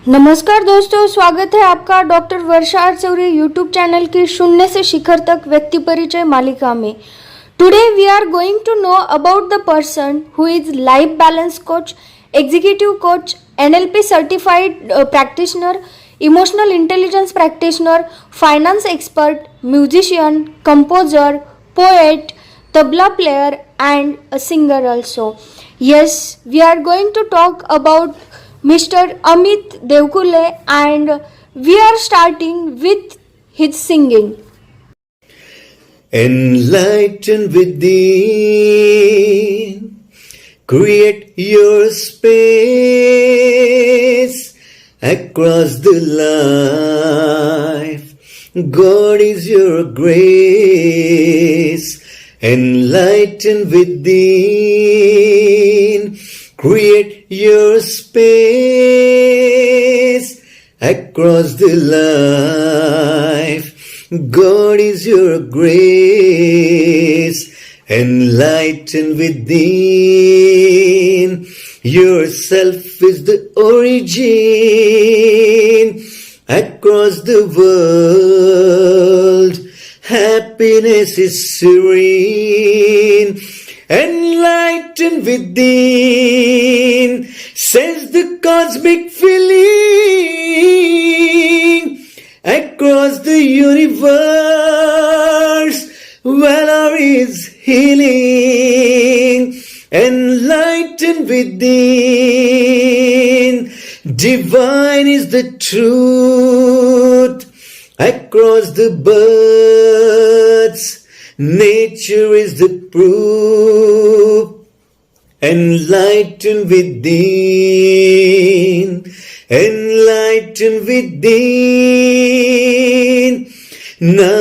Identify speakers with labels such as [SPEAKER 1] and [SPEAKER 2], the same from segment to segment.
[SPEAKER 1] नमस्कार दोस्तों, स्वागत है आपका doctor Varsha Chaure YouTube channel की शून्य से शिखर तक व्यक्ति परिचय मालिका में। Today we are going to know about the person who is life balance coach, executive coach, NLP certified practitioner, emotional intelligence practitioner, finance expert, musician, composer, poet, tabla player and a singer also. Yes, we are going to talk about Mr. Amit Deokule and we are starting with his singing.
[SPEAKER 2] Enlighten within, create your space across the life. God is your grace. Enlighten within, create your space across the life. God is your grace. Enlighten within, yourself is the origin across the world. Happiness is serene, enlighten within, says the cosmic feeling across the universe. Valor is healing, enlighten within, divine is the truth. Across the birds, nature is the proof. Enlighten within, enlighten within. Na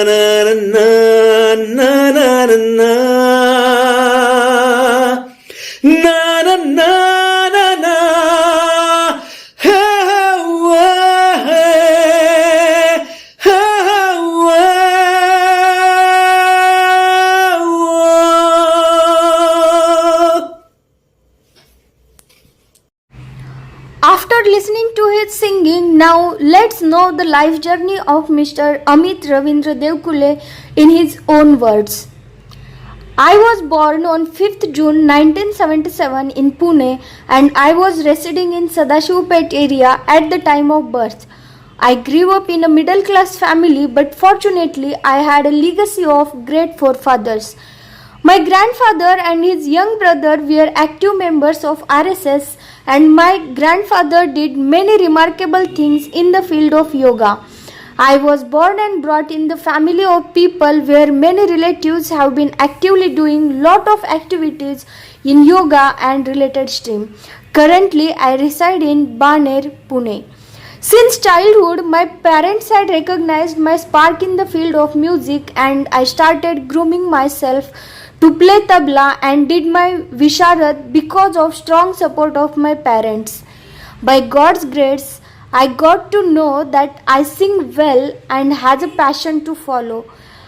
[SPEAKER 2] na na na na na na na na na na.
[SPEAKER 1] After listening to his singing, now let's know the life journey of Mr. Amit Ravindra Deokule in his own words. I was born on 5th June 1977 in Pune and I was residing in Sadashivpet area at the time of birth. I grew up in a middle class family, but fortunately I had a legacy of great forefathers. My grandfather and his young brother were active members of RSS and my grandfather did many remarkable things in the field of yoga. I was born and brought in the family of people where many relatives have been actively doing lot of activities in yoga and related stream. Currently, I reside in Baner, Pune. Since childhood, my parents had recognized my spark in the field of music and I started grooming myself to play tabla and did my visharad because of strong support of my parents. By God's grace, I got to know that I sing well and has a passion to follow.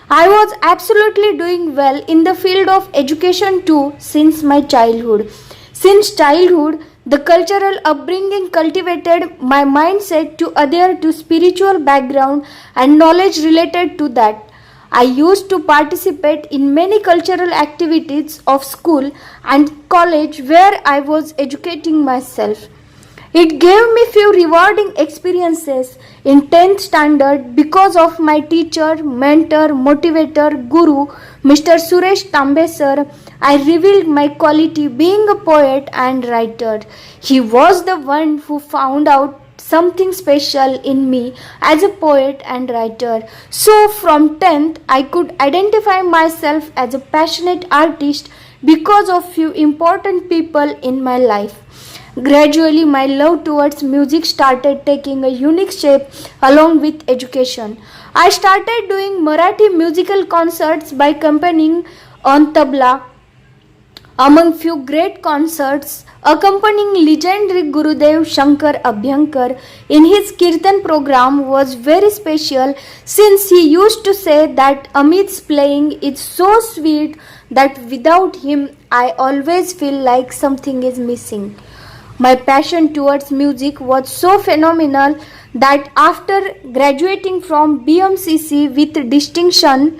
[SPEAKER 1] I was absolutely doing well in the field of education too since my childhood. Since childhood, the cultural upbringing cultivated my mindset to adhere to spiritual background and knowledge related to that. I used to participate in many cultural activities of school and college where I was educating myself. It gave me few rewarding experiences in 10th standard because of my teacher, mentor, motivator, guru, Mr. Suresh Tambe sir. I revealed my quality being a poet and writer. He was the one who found out something special in me as a poet and writer. So from 10th, I could identify myself as a passionate artist because of few important people in my life. Gradually, my love towards music started taking a unique shape along with education. I started doing Marathi musical concerts by accompanying on tabla. Among few great concerts, accompanying legendary Gurudev Shankar Abhyankar in his Kirtan program was very special since he used to say that Amit's playing is so sweet that without him I always feel like something is missing. My passion towards music was so phenomenal that after graduating from BMCC with distinction,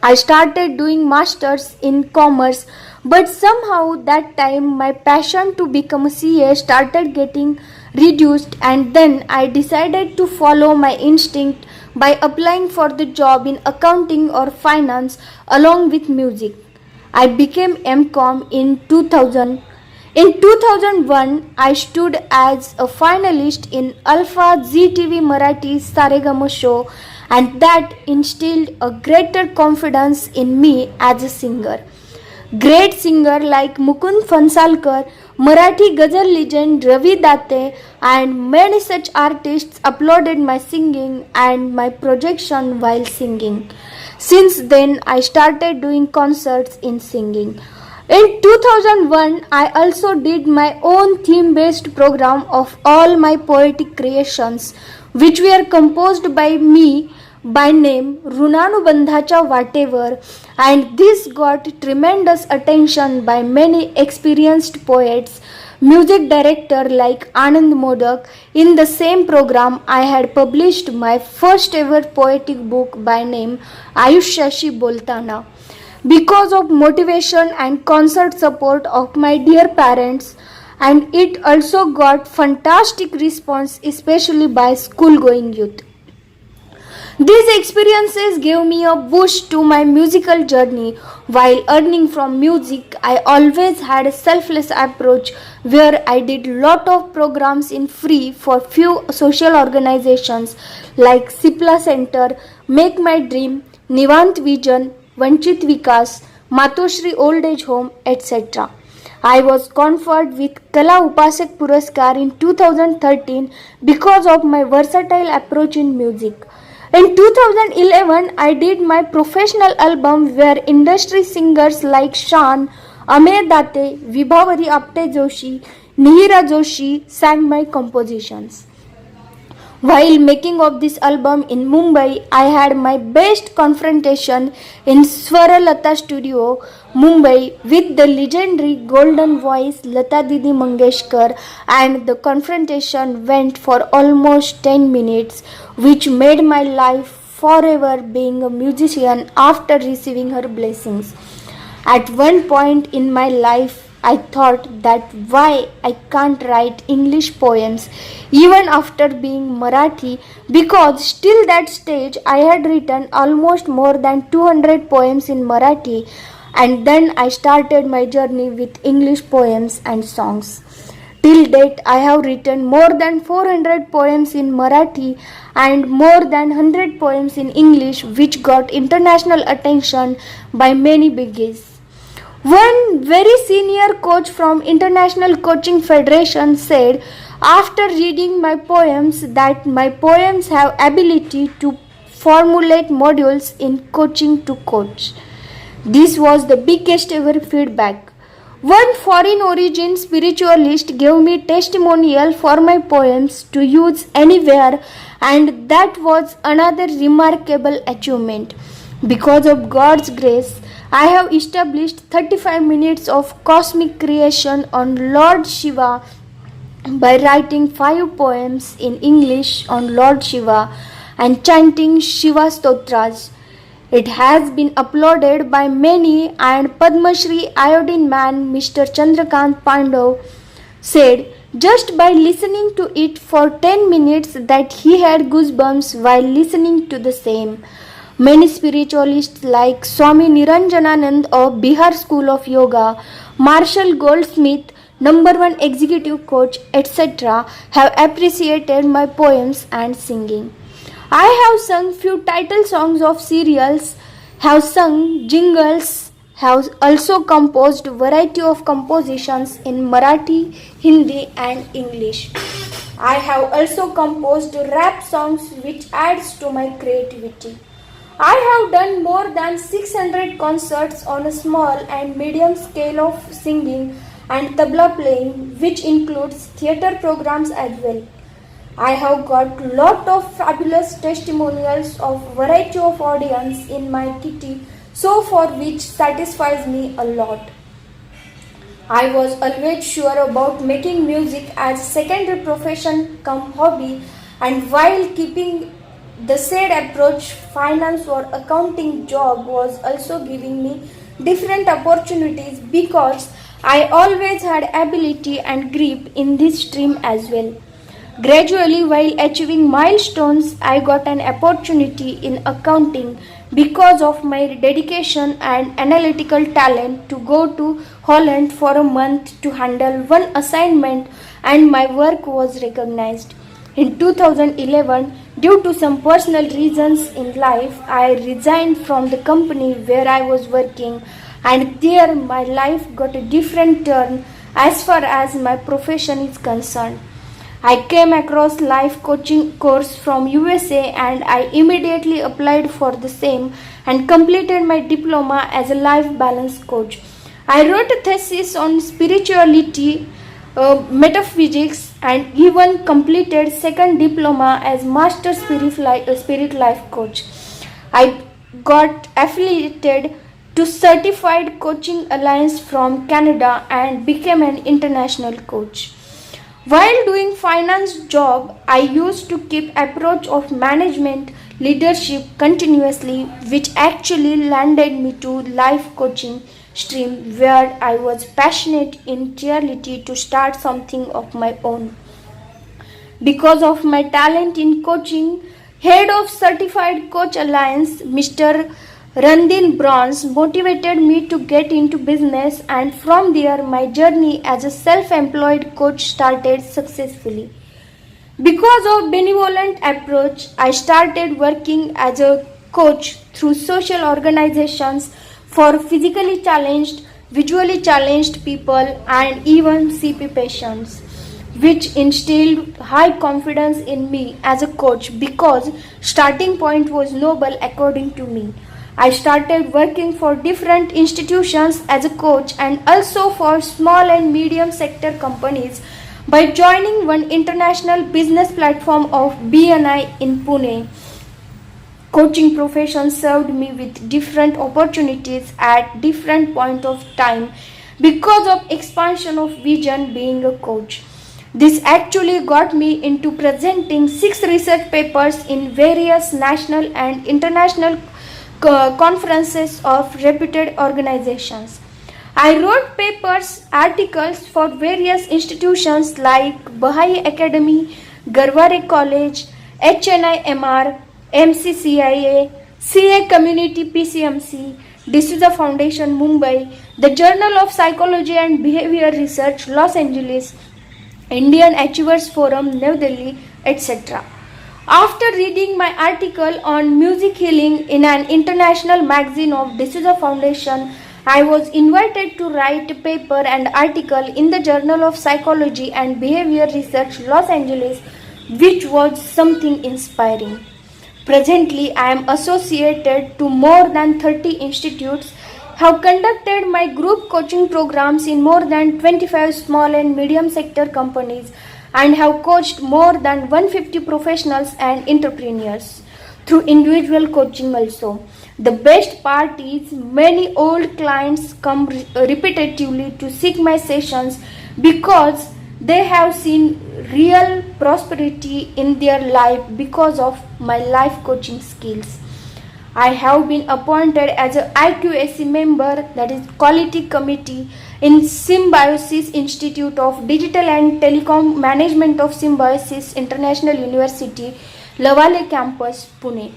[SPEAKER 1] I started doing masters in commerce, but somehow that time my passion to become a CA started getting reduced, and then I decided to follow my instinct by applying for the job in accounting or finance along with music. I became MCOM in 2000. In 2001, I stood as a finalist in Alpha ZTV Marathi Saregama show, and that instilled a greater confidence in me as a singer. Great singer like Mukund Fansalkar, Marathi Ghazal legend Ravi Date, and many such artists applauded my singing and my projection while singing. Since then, I started doing concerts in singing. In 2001, I also did my own theme based program of all my poetic creations, which were composed by me by name Runanubandhacha Whatever, and this got tremendous attention by many experienced poets, music director like Anand Modak. In the same program, I had published my first ever poetic book by name Ayushyashi Boltana. Because of motivation and concert support of my dear parents, and it also got fantastic response, especially by school going youth. These experiences gave me a boost to my musical journey. While earning from music, I always had a selfless approach where I did lot of programs in free for few social organizations like Sipla Center, Make My Dream, Nivant Vision, Vanchit Vikas, Matoshri Old Age Home, etc. I was conferred with Kala Upasak Puraskar in 2013 because of my versatile approach in music. In 2011, I did my professional album where industry singers like Shan, Amey Date, Vibhavari Apte Joshi, Nihira Joshi sang my compositions. While making of this album in Mumbai, I had my best confrontation in Swaralata Studio, Mumbai, with the legendary golden voice Lata Didi Mangeshkar, and the confrontation went for almost 10 minutes, which made my life forever being a musician after receiving her blessings. At one point in my life, I thought that why I can't write English poems even after being Marathi, because till that stage I had written almost more than 200 poems in Marathi, and then I started my journey with English poems and songs. Till date I have written more than 400 poems in Marathi and more than 100 poems in English, which got international attention by many biggies. One very senior coach from International Coaching Federation said after reading my poems that my poems have ability to formulate modules in coaching to coach. This was the biggest ever feedback. One foreign origin spiritualist gave me testimonial for my poems to use anywhere, and that was another remarkable achievement. Because of God's grace, I have established 35 minutes of cosmic creation on Lord Shiva by writing 5 poems in English on Lord Shiva and chanting Shiva Stotras. It has been uploaded by many, and Padma Shri Iodine Man Mr. Chandrakant Pandav said just by listening to it for 10 minutes that he had goosebumps while listening to the same. Many spiritualists like Swami Niranjananand of Bihar School of Yoga, Marshall Goldsmith, #1 executive coach, etc. have appreciated my poems and singing. I have sung few title songs of serials, have sung jingles, have also composed variety of compositions in Marathi, Hindi and English. I have also composed rap songs which adds to my creativity. I have done more than 600 concerts on a small and medium scale of singing and tabla playing, which includes theatre programs as well. I have got lot of fabulous testimonials of variety of audience in my kitty, so for which satisfies me a lot. I was always sure about making music as a secondary profession come hobby, and while keeping the said approach, finance or accounting job was also giving me different opportunities because I always had ability and grip in this stream as well. Gradually, while achieving milestones, I got an opportunity in accounting because of my dedication and analytical talent to go to Holland for a month to handle one assignment, and my work was recognized. In 2011, due to some personal reasons in life, I resigned from the company where I was working, and there my life got a different turn as far as my profession is concerned. I came across life coaching course from USA, and I immediately applied for the same and completed my diploma as a life balance coach. I wrote a thesis on spirituality, metaphysics, and even completed second diploma as master spirit life coach. I got affiliated to Certified Coaching Alliance from Canada and became an international coach. While doing finance job, I used to keep approach of management leadership continuously, which actually landed me to life coaching stream where I was passionate in reality to start something of my own. Because of my talent in coaching, head of Certified Coach Alliance, Mr. Randin Bronze motivated me to get into business, and from there my journey as a self-employed coach started successfully. Because of benevolent approach, I started working as a coach through social organizations for physically challenged, visually challenged people, and even CP patients, which instilled high confidence in me as a coach because starting point was noble according to me. I started working for different institutions as a coach and also for small and medium sector companies by joining one international business platform of BNI in Pune. Coaching profession served me with different opportunities at different point of time because of expansion of vision being a coach. This actually got me into presenting 6 research papers in various national and international conferences of reputed organizations. I wrote papers, articles for various institutions like Baha'i Academy, Garware College, HNIMR, MCCIA, CA Community PCMC, D'Souza Foundation Mumbai, the Journal of Psychology and Behavior Research Los Angeles, Indian Achievers Forum New Delhi, etc. After reading my article on music healing in an international magazine of D'Souza Foundation, I was invited to write a paper and article in the Journal of Psychology and Behavior Research Los Angeles, which was something inspiring. Presently, I am associated to more than 30 institutes, have conducted my group coaching programs in more than 25 small and medium sector companies, and have coached more than 150 professionals and entrepreneurs through individual coaching also. The best part is many old clients come repetitively to seek my sessions because they have seen real prosperity in their life because of my life coaching skills. I have been appointed as a IQAC member, that is Quality Committee, in Symbiosis Institute of Digital and Telecom Management of Symbiosis International University, Lavale Campus, Pune.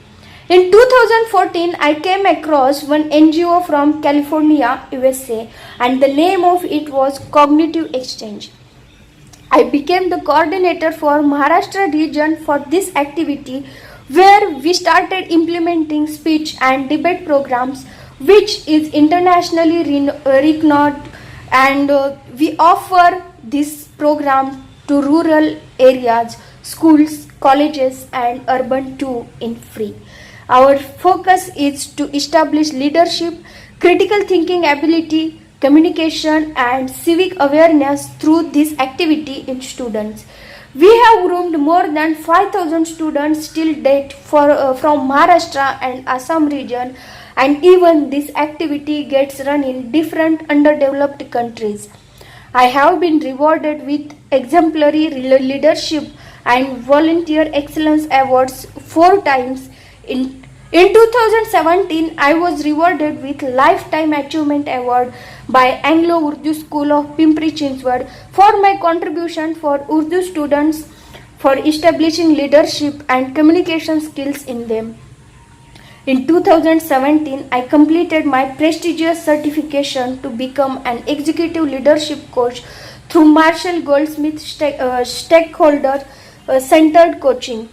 [SPEAKER 1] In 2014, I came across one NGO from California, USA, and the name of it was Cognitive Exchange. I became the coordinator for Maharashtra region for this activity, where we started implementing speech and debate programs, which is internationally renowned, and we offer this program to rural areas, schools, colleges, and urban too in free. Our focus is to establish leadership, critical thinking ability, communication, and civic awareness through this activity in students. We have groomed more than 5,000 students till date from Maharashtra and Assam region, and even this activity gets run in different underdeveloped countries. I have been rewarded with exemplary leadership and volunteer excellence awards 4 times. In 2017, I was rewarded with Lifetime Achievement Award by Anglo-Urdu School of Pimpri Chinchwad for my contribution for Urdu students for establishing leadership and communication skills in them. In 2017, I completed my prestigious certification to become an executive leadership coach through Marshall Goldsmith stakeholder centered coaching.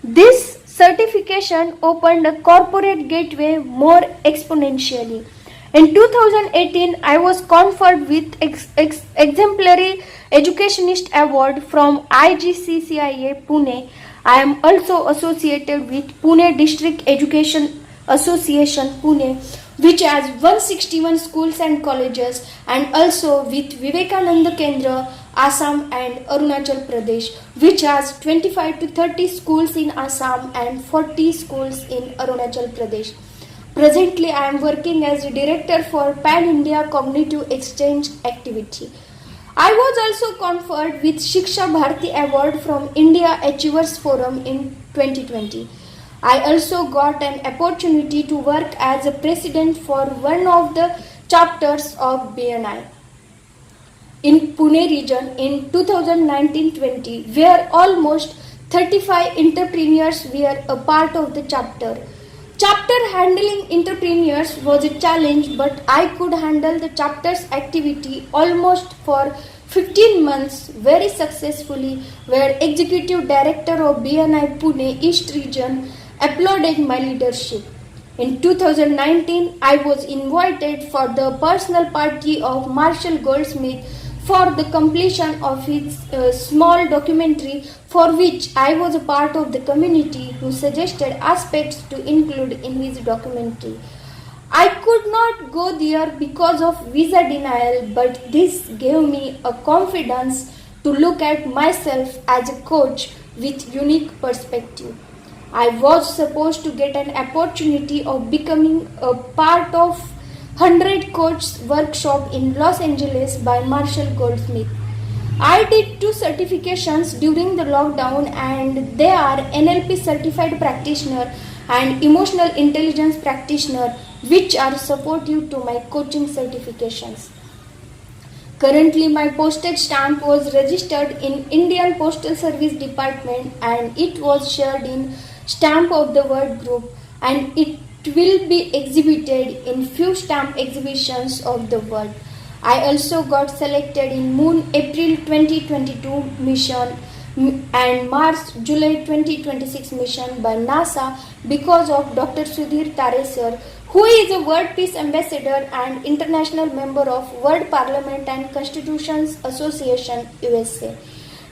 [SPEAKER 1] This certification opened a corporate gateway more exponentially. In 2018, I was conferred with Exemplary Educationist Award from IGCCIA Pune. I am also associated with Pune District Education Association Pune, which has 161 schools and colleges, and also with Vivekananda Kendra, Assam and Arunachal Pradesh, which has 25 to 30 schools in Assam and 40 schools in Arunachal Pradesh. Presently, I am working as a director for Pan India Cognitive Exchange activity. I was also conferred with Shiksha Bharati Award from India Achievers Forum in 2020. I also got an opportunity to work as a president for one of the chapters of BNI in Pune region in 2019-20, where almost 35 entrepreneurs were a part of the chapter. Chapter handling entrepreneurs was a challenge, but I could handle the chapter's activity almost for 15 months very successfully, where Executive Director of BNI Pune East Region applauded my leadership. In 2019, I was invited for the personal party of Marshall Goldsmith for the completion of his small documentary, for which I was a part of the community who suggested aspects to include in his documentary. I could not go there because of visa denial, but this gave me a confidence to look at myself as a coach with unique perspective. I was supposed to get an opportunity of becoming a part of 100 Coach workshop in Los Angeles by Marshall Goldsmith. I did 2 certifications during the lockdown, and they are NLP certified practitioner and emotional intelligence practitioner, which are supportive to my coaching certifications. Currently, my postage stamp was registered in Indian Postal Service Department, and it was shared in Stamp of the World group, and it will be exhibited in few stamp exhibitions of the world. I also got selected in Moon April 2022 mission and Mars July 2026 mission by NASA because of Dr. Sudhir Taresar, who is a World Peace Ambassador and international member of World Parliament and Constitutions Association USA.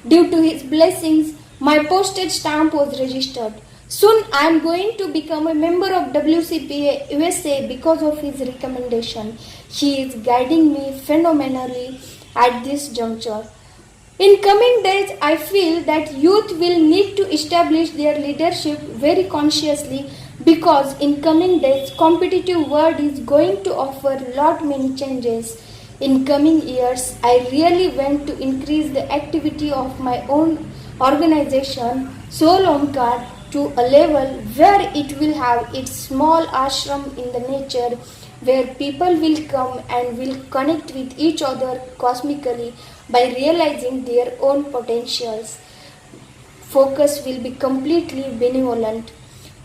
[SPEAKER 1] Due to his blessings, my postage stamp was registered. Soon I am going to become a member of WCPA USA because of his recommendation. He is guiding me phenomenally at this juncture. In coming days, I feel that youth will need to establish their leadership very consciously, because in coming days, competitive world is going to offer lot many changes. In coming years, I really want to increase the activity of my own organization, Soul Omkar, to a level where it will have its small ashram in the nature, where people will come and will connect with each other cosmically by realizing their own potentials. Focus will be completely benevolent.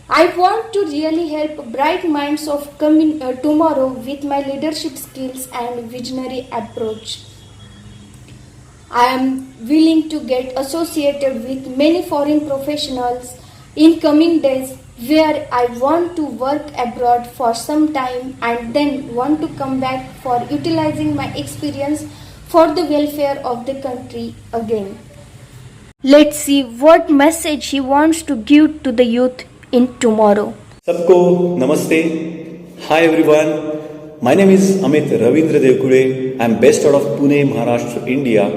[SPEAKER 1] I want to really help bright minds of tomorrow with my leadership skills and visionary approach. I am willing to get associated with many foreign professionals in coming days, where I want to work abroad for some time and then want to come back for utilizing my experience for the welfare of the country again. Let's see what message he wants to give to the youth in tomorrow.
[SPEAKER 2] Sabko namaste. Hi everyone. My name is Amit Deokule. I'm based out of Pune, Maharashtra, India.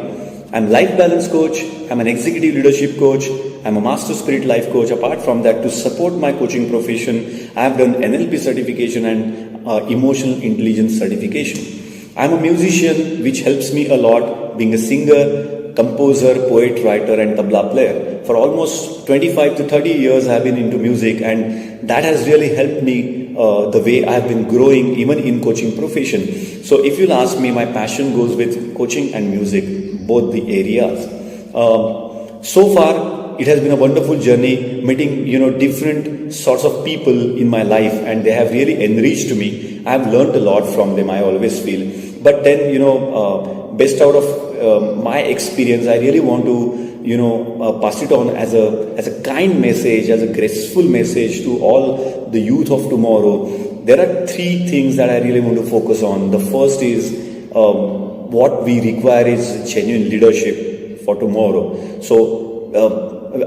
[SPEAKER 2] I'm life balance coach. I'm an executive leadership coach. I'm a master spirit life coach. Apart from that, to support my coaching profession, I have done NLP certification and emotional intelligence certification. I'm a musician, which helps me a lot, being a singer, composer, poet, writer, and tabla player. For almost 25 to 30 years, I've been into music, and that has really helped me the way I've been growing, even in coaching profession. So, if you'll ask me, my passion goes with coaching and music, both the areas. So far, it has been a wonderful journey, meeting different sorts of people in my life, and they have really enriched me. I have learned a lot from them, I always feel. But then, best out of my experience, I really want to pass it on as a kind message, as a graceful message to all the youth of tomorrow. There are three things that I really want to focus on. The first is what we require is genuine leadership for tomorrow. So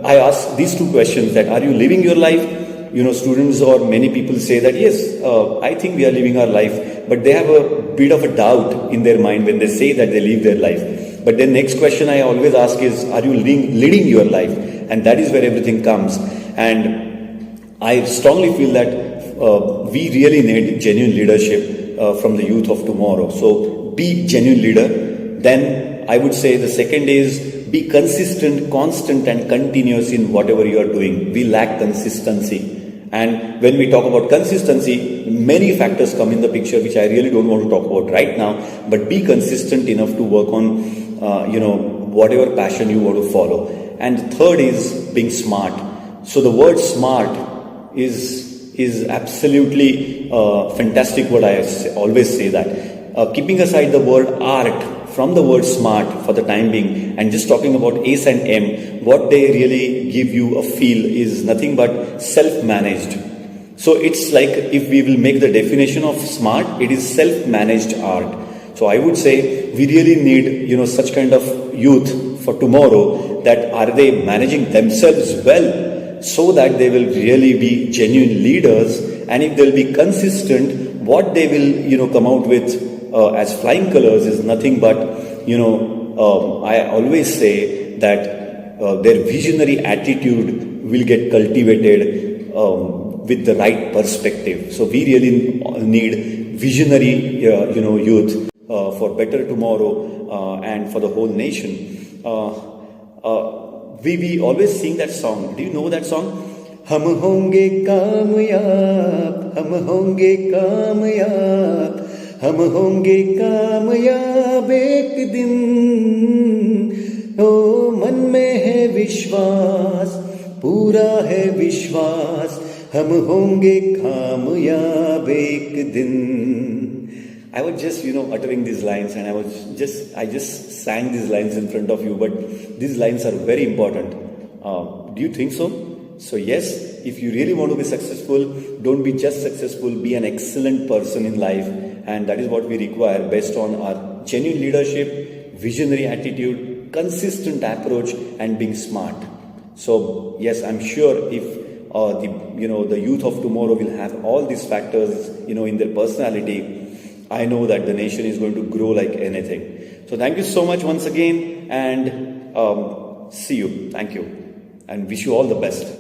[SPEAKER 2] I ask these two questions: that are you living your life? Students or many people say that yes, I think we are living our life, but they have a bit of a doubt in their mind when they say that they live their life. But the next question I always ask is, are you leading your life? And that is where everything comes. And I strongly feel that we really need genuine leadership from the youth of tomorrow. So be genuine leader. Then I would say the second is be consistent, constant and continuous in whatever you are doing. We lack consistency. And when we talk about consistency, many factors come in the picture, which I really don't want to talk about right now. But be consistent enough to work on, whatever passion you want to follow. And the third is being smart. So the word smart is absolutely fantastic word. I always say that. Keeping aside the word art from the word smart for the time being, and just talking about Ace and M, what they really give you a feel is nothing but self-managed. So it's like, if we will make the definition of smart, it is self-managed art. So I would say we really need, such kind of youth for tomorrow, that are they managing themselves well, so that they will really be genuine leaders. And if they'll be consistent, what they will, come out with as flying colors is nothing but, I always say that their visionary attitude will get cultivated with the right perspective. So we really need visionary, youth for better tomorrow and for the whole nation. We always sing that song. Do you know that song? हम होंगे कामयाब, हम होंगे कामयाब, हम होंगे कामयाब एक दिन. ओ मन में है विश्वास, पूरा है विश्वास, हम होंगे कामयाब एक दिन. I was just, uttering these lines, and I just sang these lines in front of you, but these lines are very important. Do you think so? So yes, if you really want to be successful, don't be just successful, be an excellent person in life. And that is what we require, based on our genuine leadership, visionary attitude, consistent approach, and being smart. So yes, I'm sure if the youth of tomorrow will have all these factors, in their personality, I know that the nation is going to grow like anything. So thank you so much once again, and see you. Thank you, and wish you all the best.